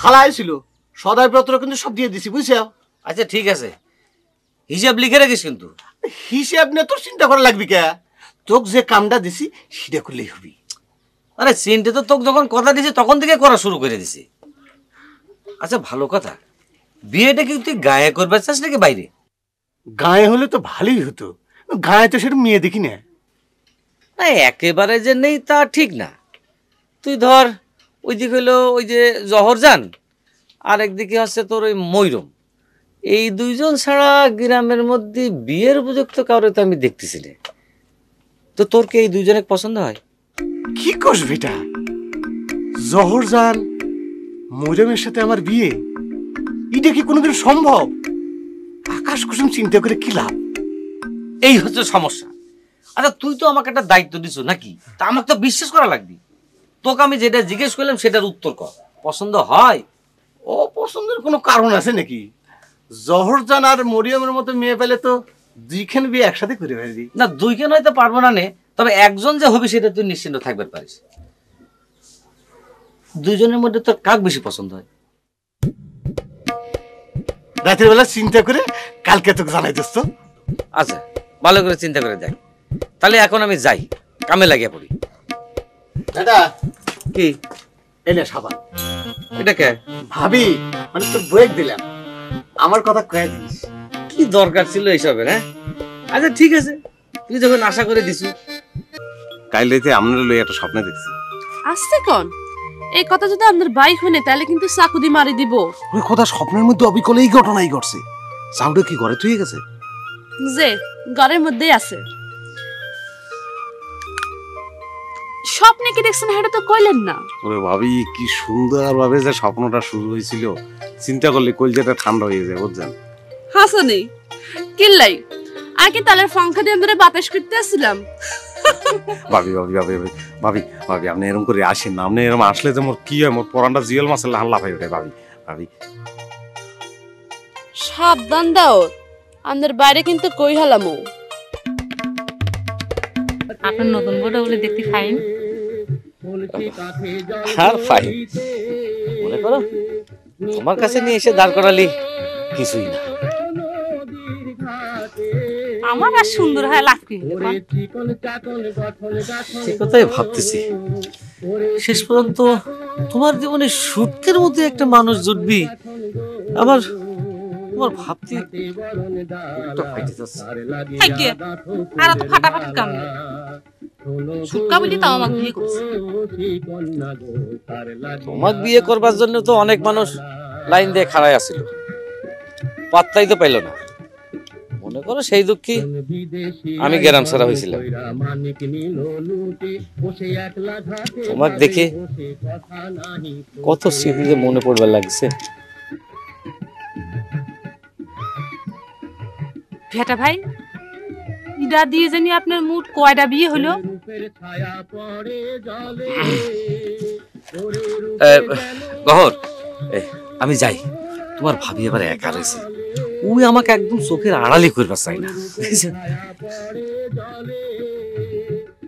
হালায় ছিল সদাইপত্র কিন্তু সব দিয়ে দিছি বুঝছো। আচ্ছা ঠিক আছে, হিসাব লিখে রাখিস কিন্তু। হিসাব নিয়ে তোর চিন্তা করা লাগবি কে? তোকে যে কামটা দিছি সেটা করলেই হবি। আরে চিন্তা তো তোকে যখন কথা দিছি তখন থেকে করা শুরু করে দিছি। আচ্ছা ভালো কথা, বিয়েটা কি তুই গায়ে করবে চাস নাকি বাইরে? গায়ে হলে তো ভালোই হতো, গায়ে তো সেটা মেয়ে দেখি না। না একেবারে যে নেই তা ঠিক না। তুই ধর ওইদিকে হইলো ওই যে জহরজান, আর একদিকে হচ্ছে তোর ওই ময়ূরম, এই দুইজন ছাড়া গ্রামের মধ্যে বিয়ের উপযুক্ত কাউরে তো আমি দেখতেছি না। তো তোর কি এই দুইজনে পছন্দ হয়? কি করছ বেটা, জহরজান ময়ূরমের সাথে আমার বিয়ে, এটা কি কোনোদিন সম্ভব? আকাশ কুসুম চিন্তা করে কি লাভ? এই হচ্ছে সমস্যা। আচ্ছা তুই তো আমাকে একটা দায়িত্ব দিছ নাকি, তা আমাকে তো বিশ্বাস করা লাগবে। তোকে আমি যেটা জিজ্ঞেস করলাম সেটার উত্তর কর, পছন্দ হয়? অপছন্দের কোনো কারণ আছে নাকি? জহরজান আর মরিয়মের মতো মেয়ে পেলে তো দুইখান বিয়ে একসাথে করে ফেলবি। না দুইখান হয়তো পারবো না নে, তবে একজন যে হবে সেটা তুই নিশ্চিন্ত থাকবে পারিস। দুইজনের মধ্যে তোর কাক বেশি পছন্দ হয়? রাতের বেলা চিন্তা করে কালকে তোকে জানাই দোস্ত। আচ্ছা ভালো করে চিন্তা করে দেখ। তাহলে এখন আমি যাই, কামে লাগিয়ে পড়ি। দাদা কি এনে সাবান। এটা কে? ভাবি মানে তোর ব্রেক দিলাম, আমার কথা কয়ে দিস। কি দরকার ছিল এইসবের? হ্যাঁ আচ্ছা ঠিক আছে, তুই যখন আশা করে দিছু। কাল রাতে আমরা লই একটা স্বপ্ন দেখছি। আসছে কোন এই কথা যদি আপনার বাইক হনে তাহলে কিন্তু চাকুদি মারি দিব। ওই কথা স্বপ্নের মধ্যে অবিকল এই ঘটনাই ঘটছে। সাউন্ডে কি ঘরে তুই গেছে? যে ঘরের মধ্যেই আছে। স্বপ্নে কি দেখছেন সেটা তো কইলেন না। ওরে ভাবি কি সুন্দর ভাবে যে স্বপ্নটা শুরু হয়েছিল, চিন্তা করলে কলজাটা ঠান্ডা হয়ে যায় বুঝছেন। হাসানি কিল্লাই আর কি তালের ফাঙ্কা দিয়ে আমরা বাতাস করতে আসছিলাম। ভাবি ভাবি ভাবি ভাবি ভাবি আপনি এরকম করে আসেন না, আপনি এরকম আসলে যে মোর কি হয়, মোর পরানটা জিয়াল মাছের হাল্লা পাই ওঠে। ভাবি ভাবি সাবধান দাও, আমাদের বাইরে কিন্তু কই হালামু। আপনার নতুন বড় বলে দেখতে ফাইন। আর ফাইন মনে করো তোমার কাছে নিয়ে এসে দাঁড় করালি কিছুই না। আমার আর সুন্দর হয় লাভ কি? সে কথাই ভাবতেছি, শেষ পর্যন্ত তোমার জীবনে সুটকের মধ্যে একটা মানুষ জুটবি, আবার তোমার ভাবতে আর তো ফাটাফাটি কাম সুটকা বলি তাও আমাকে বিয়ে করছে। তোমাকে বিয়ে করবার জন্য তো অনেক মানুষ লাইন দিয়ে খাড়াই আছিল, পাত্তাই তো পাইল না। মনে করো সেই দুঃখী আমি গ্রাম ছাড়া হয়েছিলাম। তোমাকে দেখে কত স্মৃতি যে মনে পড়বার লাগছে। ভেটা ভাই ইডা দিয়ে জানি আপনার মুড কয়টা বিয়ে হলো? গহর আমি যাই, তোমার ভাবি এবার একা রয়েছে, ওই আমাকে একদম চোখের আড়ালি করবার চাই না।